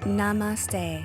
Namaste.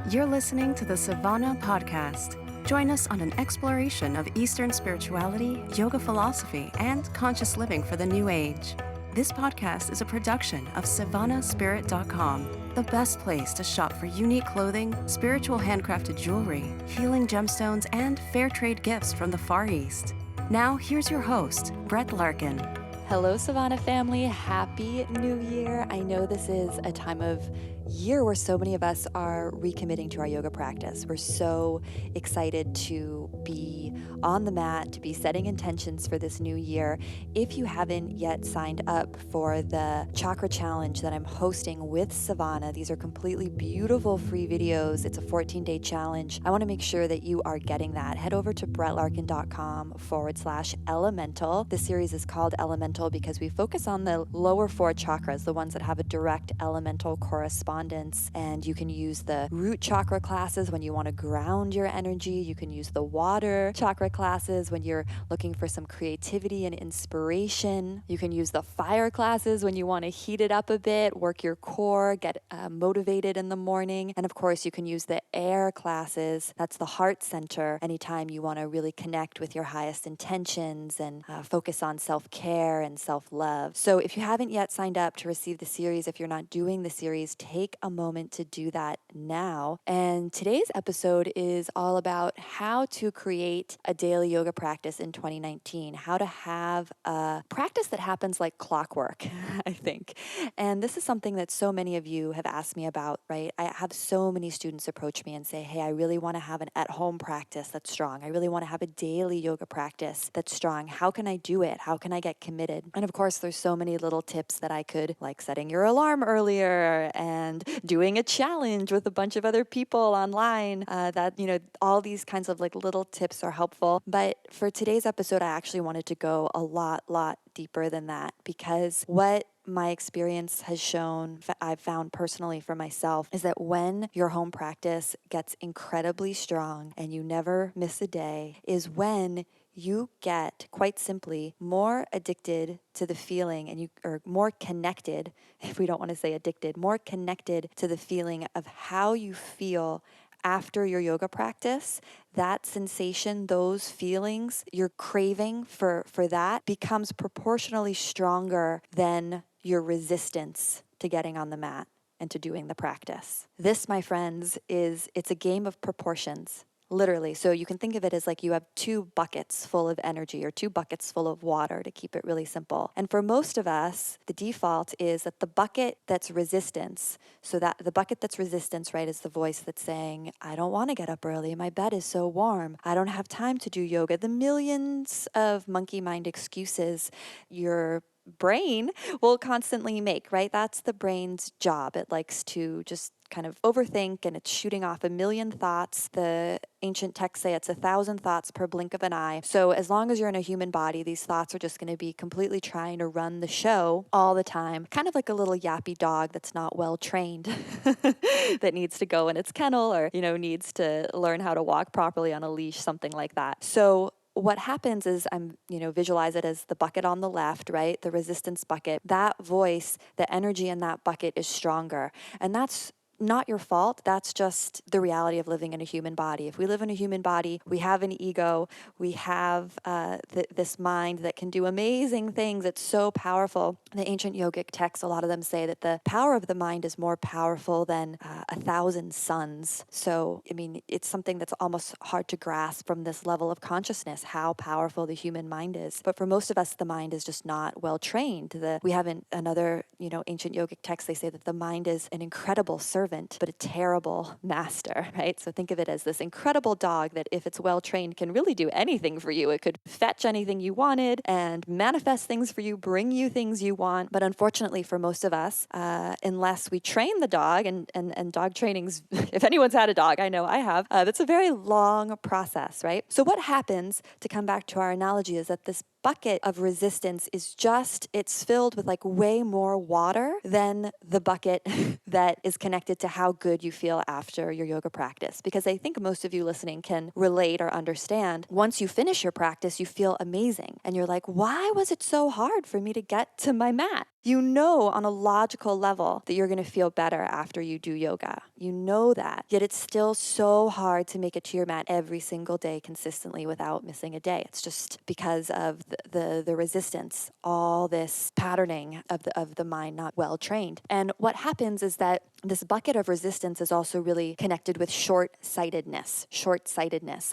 You're listening to the Savannah Podcast. Join us on an exploration of Eastern spirituality, yoga philosophy, and conscious living for the new age. This podcast is a production of SavannahSpirit.com, the best place to shop for unique clothing, spiritual handcrafted jewelry, healing gemstones, and fair trade gifts from the Far East. Now, here's your host, Brett Larkin. Hello, Savannah family. Happy New Year. I know this is a time of year where so many of us are recommitting to our yoga practice. We're so excited to be on the mat, to be setting intentions for this new year. If you haven't yet signed up for the chakra challenge that I'm hosting with Savannah, these are completely beautiful free videos. It's a 14-day challenge. I want to make sure that you are getting that. Head over to brettlarkin.com/elemental. This series is called Elemental because we focus on the lower four chakras, the ones that have a direct elemental correspondence. And you can use the root chakra classes when you want to ground your energy. You can use the water chakra classes when you're looking for some creativity and inspiration. You can use the fire classes when you want to heat it up a bit, work your core, get motivated in the morning. And of course, you can use the air classes. That's the heart center. Anytime you want to really connect with your highest intentions and focus on self-care and self-love. So if you haven't yet signed up to receive the series, if you're not doing the series, take a moment to do that now. And today's episode is all about how to create a daily yoga practice in 2019, how to have a practice that happens like clockwork, I think. And this is something that so many of you have asked me about, right? I have so many students approach me and say, hey, I really want to have an at-home practice that's strong. I really want to have a daily yoga practice that's strong. How can I do it? How can I get committed? And of course, there's so many little tips that I could, like setting your alarm earlier and doing a challenge with a bunch of other people online, all these kinds of like little tips are helpful. But for today's episode, I actually wanted to go a lot deeper than that, because what my experience has shown, I've found personally for myself, is that when your home practice gets incredibly strong and you never miss a day, is when you get, quite simply, more addicted to the feeling or more connected, if we don't want to say addicted, more connected to the feeling of how you feel after your yoga practice. That sensation, those feelings, your craving for that becomes proportionally stronger than your resistance to getting on the mat and to doing the practice. This, my friends, it's a game of proportions. Literally. So you can think of it as like you have two buckets full of energy or two buckets full of water, to keep it really simple. And for most of us, the default is that the bucket that's resistance, so that the bucket that's resistance, right, is the voice that's saying, I don't want to get up early. My bed is so warm. I don't have time to do yoga. The millions of monkey mind excuses your brain will constantly make, right? That's the brain's job. It likes to just kind of overthink, and it's shooting off a million thoughts. The ancient texts say it's 1,000 thoughts per blink of an eye. So as long as you're in a human body, these thoughts are just going to be completely trying to run the show all the time. Kind of like a little yappy dog that's not well trained, that needs to go in its kennel, or, needs to learn how to walk properly on a leash, something like that. So what happens is visualize it as the bucket on the left, right? The resistance bucket. That voice, the energy in that bucket is stronger. And that's not your fault. That's just the reality of living in a human body. If we live in a human body, we have an ego, we have this mind that can do amazing things. It's so powerful. The ancient yogic texts, a lot of them say that the power of the mind is more powerful than 1,000 suns. So, it's something that's almost hard to grasp from this level of consciousness, how powerful the human mind is. But for most of us, the mind is just not well trained. We have another, ancient yogic text, they say that the mind is an incredible servant, but a terrible master, right? So think of it as this incredible dog that, if it's well trained, can really do anything for you. It could fetch anything you wanted and manifest things for you, bring you things you want. But unfortunately for most of us, unless we train the dog, and dog training's, if anyone's had a dog, I know I have, that's a very long process, right? So what happens, to come back to our analogy, is that this bucket of resistance is it's filled with like way more water than the bucket that is connected to how good you feel after your yoga practice. Because I think most of you listening can relate or understand, once you finish your practice, you feel amazing. And you're like, why was it so hard for me to get to my mat? You know on a logical level that you're going to feel better after you do yoga. You know that. Yet it's still so hard to make it to your mat every single day consistently without missing a day. It's just because of the resistance, all this patterning of the mind not well trained. And what happens is that this bucket of resistance is also really connected with short-sightedness.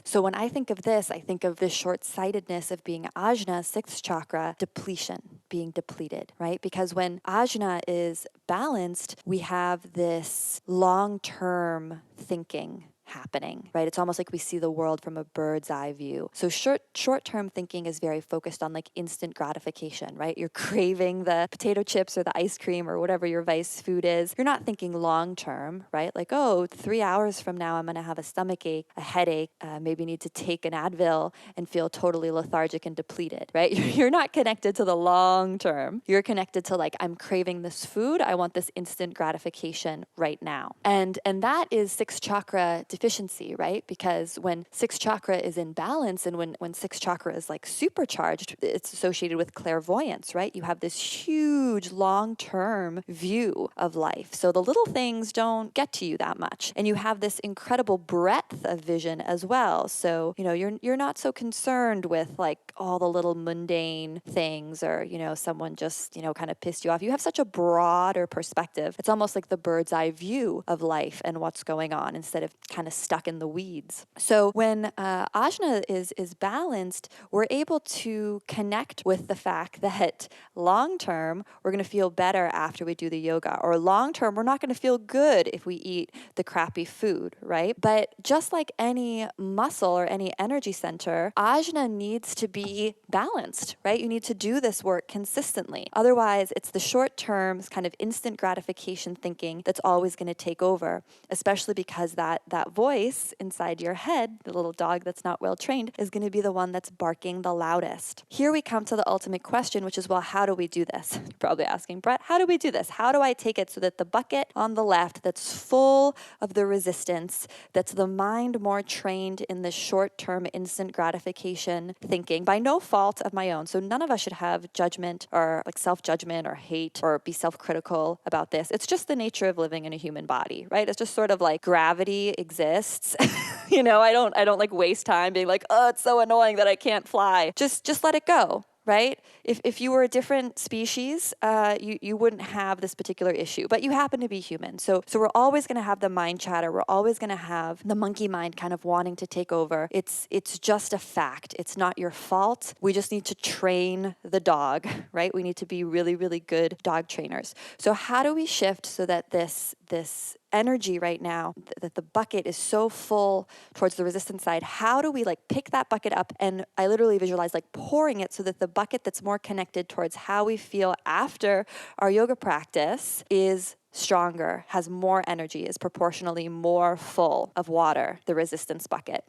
So when I think of this, I think of the short-sightedness of being ajna, sixth chakra, depletion, being depleted, right? Because when ajna is balanced, we have this long-term thinking happening, right? It's almost like we see the world from a bird's eye view. So short-term thinking is very focused on like instant gratification, right? You're craving the potato chips or the ice cream or whatever your vice food is. You're not thinking long-term, right? Like, oh, 3 hours from now, I'm going to have a stomach ache, a headache, maybe need to take an Advil and feel totally lethargic and depleted, right? You're not connected to the long term. You're connected to like, I'm craving this food. I want this instant gratification right now. And that is sixth chakra deficiency, right? Because when sixth chakra is in balance and when sixth chakra is like supercharged, it's associated with clairvoyance, right? You have this huge long-term view of life. So the little things don't get to you that much. And you have this incredible breadth of vision as well. So, you're not so concerned with like all the little mundane things or, someone just, kind of pissed you off. You have such a broader perspective. It's almost like the bird's eye view of life and what's going on instead of kind of stuck in the weeds. So when ajna is balanced, we're able to connect with the fact that long term, we're going to feel better after we do the yoga, or long term, we're not going to feel good if we eat the crappy food, right? But just like any muscle or any energy center, ajna needs to be balanced, right? You need to do this work consistently. Otherwise, it's the short term kind of instant gratification thinking that's always going to take over, especially because that voice inside your head, the little dog that's not well trained, is going to be the one that's barking the loudest. Here we come to the ultimate question, which is, well, how do we do this? You're probably asking, Brett, how do we do this? How do I take it so that the bucket on the left that's full of the resistance, that's the mind more trained in the short-term instant gratification thinking, by no fault of my own. So none of us should have judgment or like self-judgment or hate or be self-critical about this. It's just the nature of living in a human body, right? It's just sort of like gravity exists. I don't like waste time being like, oh, it's so annoying that I can't fly. Just let it go. Right? If you were a different species, you wouldn't have this particular issue, but you happen to be human. So we're always going to have the mind chatter. We're always going to have the monkey mind kind of wanting to take over. It's just a fact. It's not your fault. We just need to train the dog, right? We need to be really, really good dog trainers. So how do we shift so that this energy right now, that the bucket is so full towards the resistance side, how do we like pick that bucket up? And I literally visualize like pouring it so that the bucket that's more connected towards how we feel after our yoga practice is stronger, has more energy, is proportionally more full of water, the resistance bucket.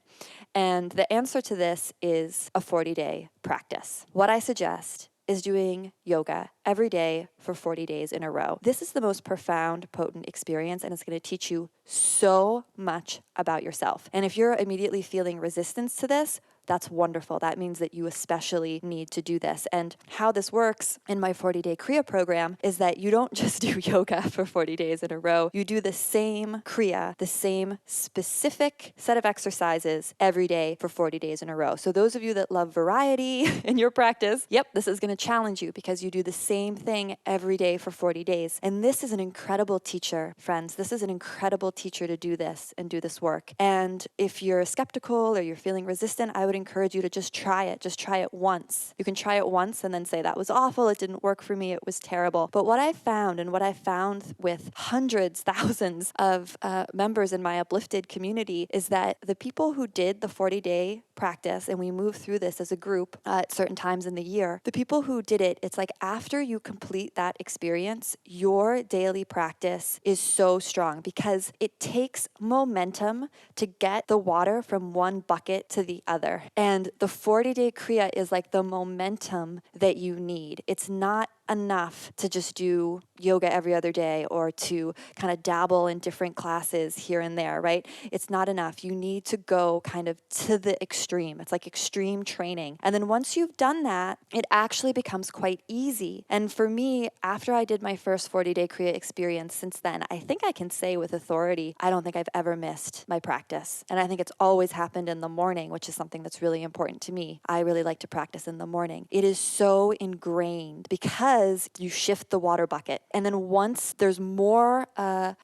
And the answer to this is a 40-day practice. What I suggest is doing yoga every day for 40 days in a row. This is the most profound, potent experience, and it's going to teach you so much about yourself. And if you're immediately feeling resistance to this, that's wonderful. That means that you especially need to do this. And how this works in my 40-day Kriya program is that you don't just do yoga for 40 days in a row. You do the same Kriya, the same specific set of exercises every day for 40 days in a row. So those of you that love variety in your practice, yep, this is going to challenge you because you do the same thing every day for 40 days. And this is an incredible teacher, friends. This is an incredible teacher to do this and do this work. And if you're skeptical or you're feeling resistant, I would encourage you to just try it. Just try it once. You can try it once and then say, that was awful. It didn't work for me. It was terrible. But what I found, and what I found with hundreds, thousands of members in my uplifted community, is that the people who did the 40-day practice, and we move through this as a group at certain times in the year, the people who did it, it's like after you complete that experience, your daily practice is so strong because it takes momentum to get the water from one bucket to the other. And the 40-day Kriya is like the momentum that you need. It's not enough to just do yoga every other day or to kind of dabble in different classes here and there, right? It's not enough. You need to go kind of to the extreme. It's like extreme training. And then once you've done that, it actually becomes quite easy. And for me, after I did my first 40-day Kriya experience since then, I think I can say with authority, I don't think I've ever missed my practice. And I think it's always happened in the morning, which is something that's really important to me. I really like to practice in the morning. It is so ingrained because you shift the water bucket. And then once there's more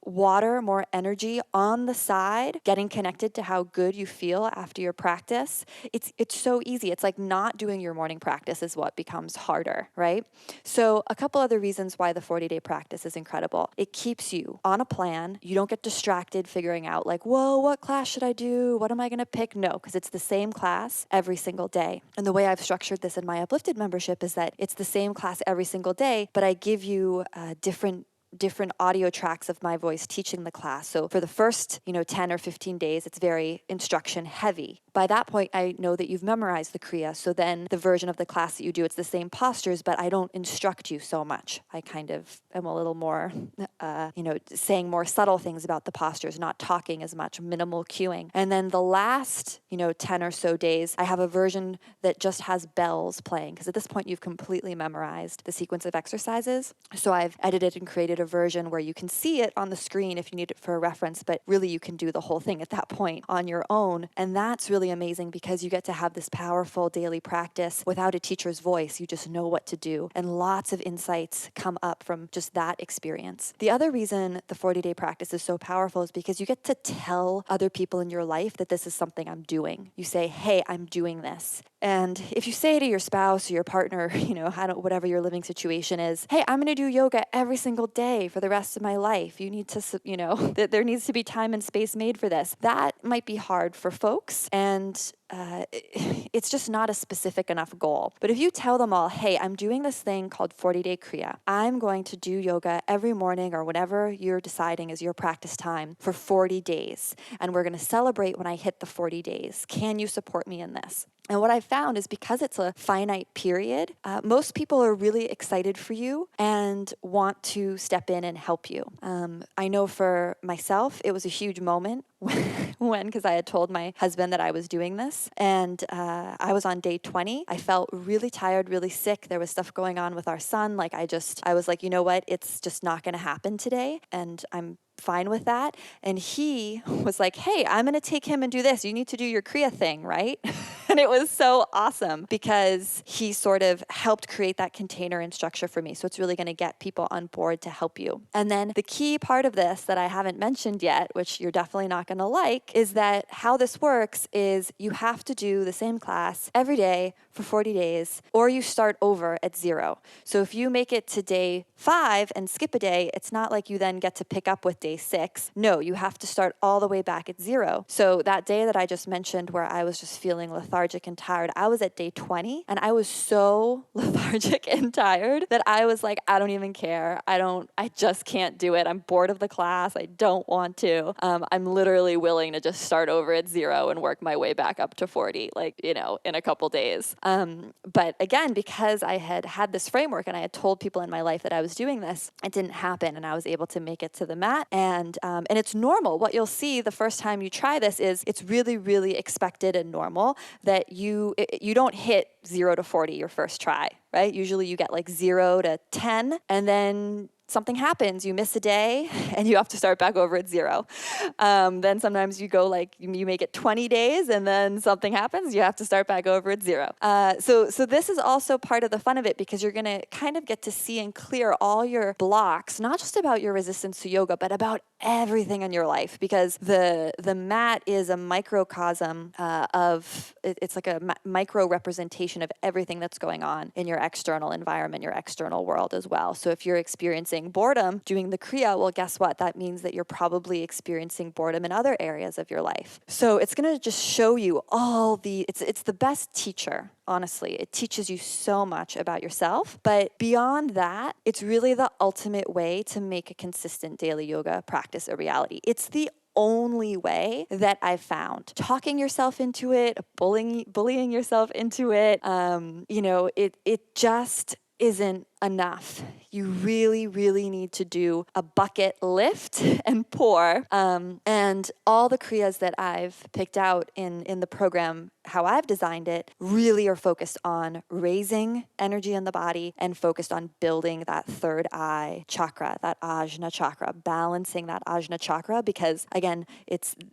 water, more energy on the side, getting connected to how good you feel after your practice, it's so easy. It's like not doing your morning practice is what becomes harder, right? So a couple other reasons why the 40-day practice is incredible. It keeps you on a plan. You don't get distracted figuring out like, whoa, what class should I do? What am I going to pick? No, because it's the same class every single day. And the way I've structured this in my Uplifted membership is that it's the same class every single day, but I give you different audio tracks of my voice teaching the class. So for the first, 10 or 15 days, it's very instruction heavy. By that point, I know that you've memorized the Kriya. So then the version of the class that you do, it's the same postures, but I don't instruct you so much. I kind of am a little more, saying more subtle things about the postures, not talking as much, minimal cueing. And then the last, 10 or so days, I have a version that just has bells playing, because at this point, you've completely memorized the sequence of exercises. So I've edited and created a version where you can see it on the screen if you need it for a reference, but really you can do the whole thing at that point on your own. And that's really amazing because you get to have this powerful daily practice without a teacher's voice. You just know what to do. And lots of insights come up from just that experience. The other reason the 40-day practice is so powerful is because you get to tell other people in your life that this is something I'm doing. You say, hey, I'm doing this. And if you say to your spouse or your partner, whatever your living situation is, hey, I'm going to do yoga every single day for the rest of my life. You need to, there needs to be time and space made for this. That might be hard for folks. And it's just not a specific enough goal. But if you tell them all, hey, I'm doing this thing called 40-day Kriya. I'm going to do yoga every morning or whenever you're deciding is your practice time for 40 days. And we're going to celebrate when I hit the 40 days. Can you support me in this? And what I found is because it's a finite period, most people are really excited for you and want to step in and help you. I know for myself, it was a huge moment because I had told my husband that I was doing this. And I was on day 20. I felt really tired, really sick. There was stuff going on with our son. I was like, you know what? It's just not going to happen today. And I'm fine with that. And he was like, hey, I'm going to take him and do this. You need to do your Kriya thing, right? And it was so awesome because he sort of helped create that container and structure for me. So it's really going to get people on board to help you. And then the key part of this that I haven't mentioned yet, which you're definitely not going to like, is that how this works is you have to do the same class every day for 40 days, or you start over at 0. So if you make it to day 5 and skip a day, it's not like you then get to pick up with day 6. No, you have to start all the way back at 0. So that day that I just mentioned where I was just feeling lethargic and tired, I was at day 20 and I was so lethargic and tired that I was like, I don't even care. I just can't do it. I'm bored of the class. I don't want to. I'm literally willing to just start over at 0 and work my way back up to 40, in a couple days. But again, because I had this framework and I had told people in my life that I was doing this, it didn't happen and I was able to make it to the mat. And it's normal. What you'll see the first time you try this is it's really, really expected and normal that you don't hit 0 to 40 your first try, right? Usually you get 0 to 10 and then something happens, you miss a day and you have to start back over at 0. Then sometimes you go you make it 20 days and then something happens, you have to start back over at 0. So this is also part of the fun of it because you're going to kind of get to see and clear all your blocks, not just about your resistance to yoga, but about everything in your life because the mat is a microcosm it's like a micro representation of everything that's going on in your external environment, your external world as well. So if you're experiencing boredom doing the Kriya, well, guess what? That means that you're probably experiencing boredom in other areas of your life. So it's going to just show you it's the best teacher. Honestly, it teaches you so much about yourself. But beyond that, it's really the ultimate way to make a consistent daily yoga practice a reality. It's the only way that I've found. Talking yourself into it, bullying yourself into it, it just isn't enough. You really, really need to do a bucket lift and pour. And all the Kriyas that I've picked out in the program, how I've designed it, really are focused on raising energy in the body and focused on building that third eye chakra, that Ajna chakra, balancing that Ajna chakra, because again,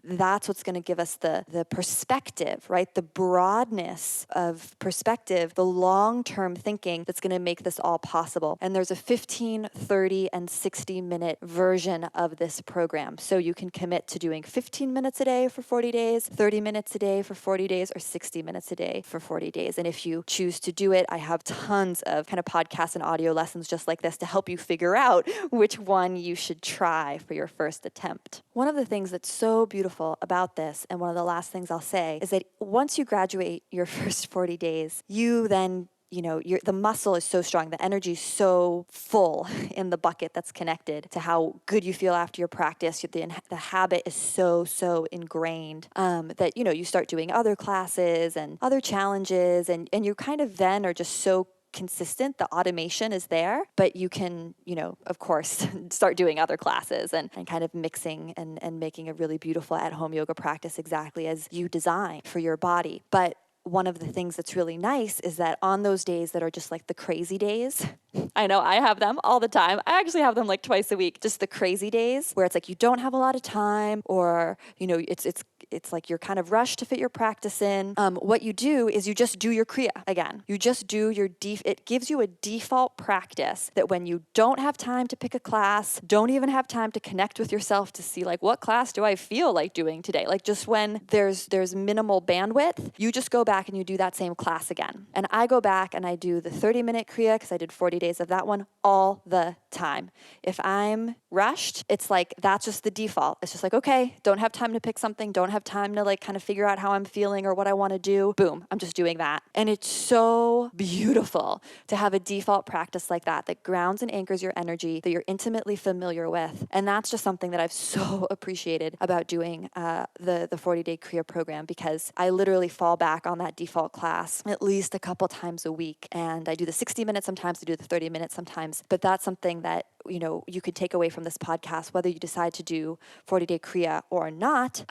that's what's going to give us the perspective, right? The broadness of perspective, the long-term thinking that's going to make this all possible. And there's a 15, 30, and 60-minute version of this program. So you can commit to doing 15 minutes a day for 40 days, 30 minutes a day for 40 days, or 60 minutes a day for 40 days. And if you choose to do it, I have tons of kind of podcasts and audio lessons just like this to help you figure out which one you should try for your first attempt. One of the things that's so beautiful about this, and one of the last things I'll say, is that once you graduate your first 40 days, you then the muscle is so strong, the energy is so full in the bucket that's connected to how good you feel after your practice. The habit is so ingrained that, you start doing other classes and other challenges, and you kind of then are just so consistent. The automation is there, but you can, of course, start doing other classes and kind of mixing and making a really beautiful at-home yoga practice exactly as you design for your body. But one of the things that's really nice is that on those days that are just like the crazy days, I know I have them all the time. I actually have them like twice a week, just the crazy days where it's like you don't have a lot of time, or, it's like you're kind of rushed to fit your practice in. What you do is you just do your Kriya again. You just do it gives you a default practice that when you don't have time to pick a class, don't even have time to connect with yourself to see like, what class do I feel like doing today? Like just when there's minimal bandwidth, you just go back and you do that same class again. And I go back and I do the 30-minute Kriya because I did 40 days of that one all the time. If I'm rushed, it's like, that's just the default. It's just like, okay, don't have time to pick something, don't have time to like kind of figure out how I'm feeling or what I want to do. Boom, I'm just doing that. And it's so beautiful to have a default practice like that grounds and anchors your energy, that you're intimately familiar with. And that's just something that I've so appreciated about doing the 40-day Kriya program, because I literally fall back on that default class at least a couple times a week. And I do the 60 minutes sometimes, I do the 30 minutes sometimes, but that's something that you could take away from this podcast, whether you decide to do 40-day Kriya or not.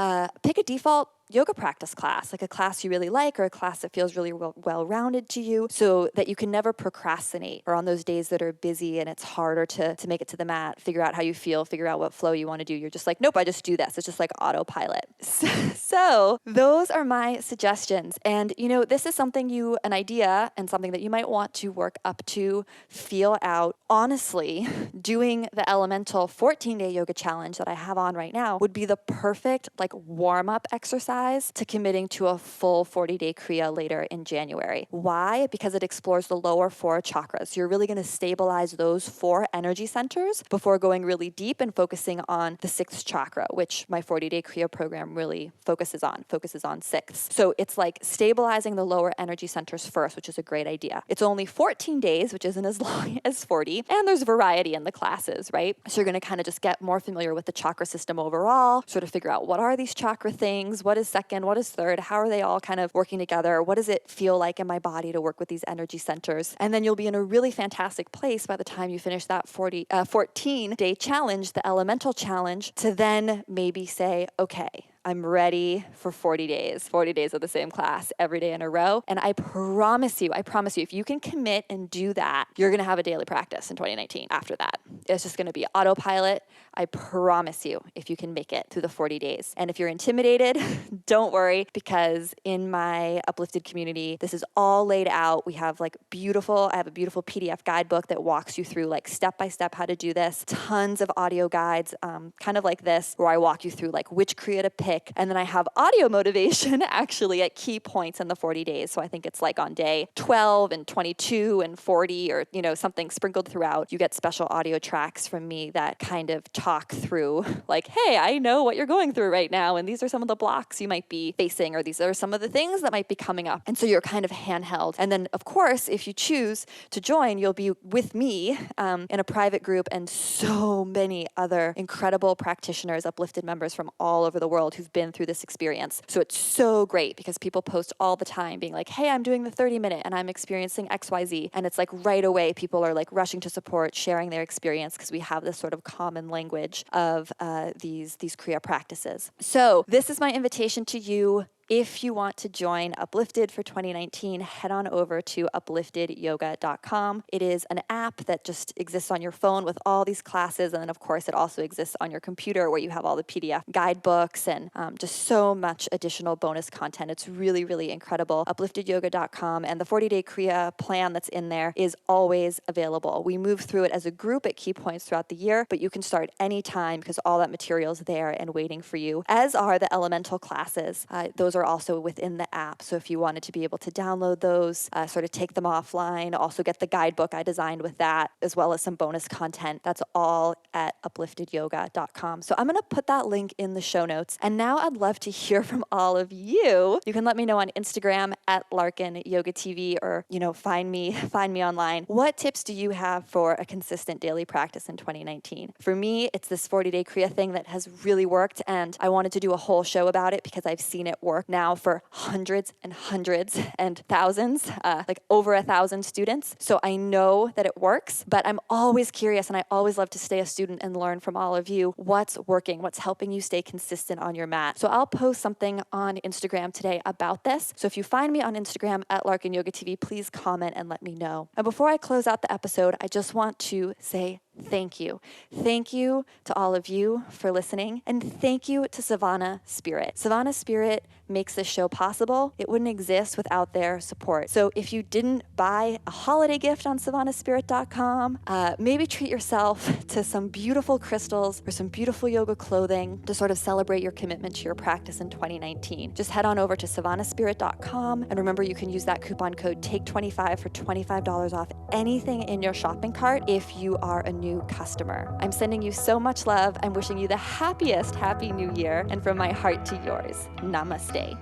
Pick a default yoga practice class, like a class you really like or a class that feels really well-rounded to you, so that you can never procrastinate, or on those days that are busy and it's harder to make it to the mat, figure out how you feel, figure out what flow you want to do. You're just like, nope, I just do this. It's just like autopilot. So those are my suggestions. And, this is an idea and something that you might want to work up to, feel out. Honestly, doing the Elemental 14-day yoga challenge that I have on right now would be the perfect warm-up exercise to committing to a full 40-day Kriya later in January. Why? Because it explores the lower 4 chakras. You're really going to stabilize those 4 energy centers before going really deep and focusing on the 6th chakra, which my 40-day Kriya program really focuses on 6th. So it's like stabilizing the lower energy centers first, which is a great idea. It's only 14 days, which isn't as long as 40, and there's variety in the classes, right? So you're going to kind of just get more familiar with the chakra system overall, sort of figure out what are these chakra things, what is second, what is third, how are they all kind of working together, what does it feel like in my body to work with these energy centers. And then you'll be in a really fantastic place by the time you finish that 14-day challenge, the Elemental challenge, to then maybe say, okay, I'm ready for 40 days of the same class every day in a row. And I promise you, if you can commit and do that, you're going to have a daily practice in 2019 after that. It's just going to be autopilot. I promise you, if you can make it through the 40 days. And if you're intimidated, don't worry, because in my Uplifted community, this is all laid out. I have a beautiful PDF guidebook that walks you through step-by-step how to do this. Tons of audio guides, kind of like this, where I walk you through which Kriya to pick. And then I have audio motivation actually at key points in the 40 days. So I think it's on day 12 and 22 and 40, or, something sprinkled throughout. You get special audio tracks from me that kind of talk through hey, I know what you're going through right now. And these are some of the blocks you might be facing, or these are some of the things that might be coming up. And so you're kind of handheld. And then, of course, if you choose to join, you'll be with me in a private group and so many other incredible practitioners, Uplifted members from all over the world who've been through this experience. So it's so great because people post all the time being like, hey, I'm doing the 30-minute and I'm experiencing XYZ. And it's like right away, people are like rushing to support, sharing their experience because we have this sort of common language of these Kriya practices. So this is my invitation to you. If you want to join Uplifted for 2019, head on over to upliftedyoga.com. It is an app that just exists on your phone with all these classes. And then, of course, it also exists on your computer where you have all the PDF guidebooks and just so much additional bonus content. It's really, really incredible. Upliftedyoga.com, and the 40-day Kriya plan that's in there is always available. We move through it as a group at key points throughout the year, but you can start anytime because all that material is there and waiting for you, as are the elemental classes. Those are also within the app. So if you wanted to be able to download those, sort of take them offline, also get the guidebook I designed with that, as well as some bonus content, that's all at upliftedyoga.com. So I'm going to put that link in the show notes. And now I'd love to hear from all of you. You can let me know on Instagram at Larkin Yoga TV, or, find me online. What tips do you have for a consistent daily practice in 2019? For me, it's this 40-day Kriya thing that has really worked. And I wanted to do a whole show about it because I've seen it work now for hundreds and hundreds and thousands, like over 1,000 students. So I know that it works, but I'm always curious and I always love to stay a student and learn from all of you what's working, what's helping you stay consistent on your mat. So I'll post something on Instagram today about this. So if you find me on Instagram at Larkin Yoga TV, please comment and let me know. And before I close out the episode, I just want to say thank you. Thank you to all of you for listening. And thank you to Savannah Spirit. Savannah Spirit makes this show possible. It wouldn't exist without their support. So if you didn't buy a holiday gift on savannahspirit.com, maybe treat yourself to some beautiful crystals or some beautiful yoga clothing to sort of celebrate your commitment to your practice in 2019. Just head on over to savannahspirit.com. And remember, you can use that coupon code TAKE25 for $25 off anything in your shopping cart if you are a new customer. I'm sending you so much love. I'm wishing you the happiest Happy New Year, and from my heart to yours, namaste.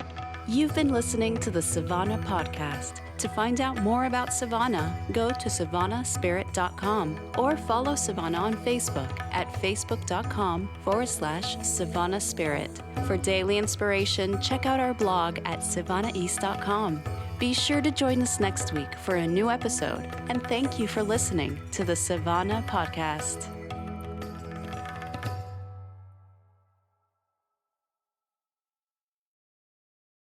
You've been listening to the Savannah Podcast. To find out more about Savannah, go to savannahspirit.com or follow Savannah on Facebook at facebook.com/Savannah Spirit. For daily inspiration, check out our blog at savannaeast.com. Be sure to join us next week for a new episode, and thank you for listening to the Savannah Podcast.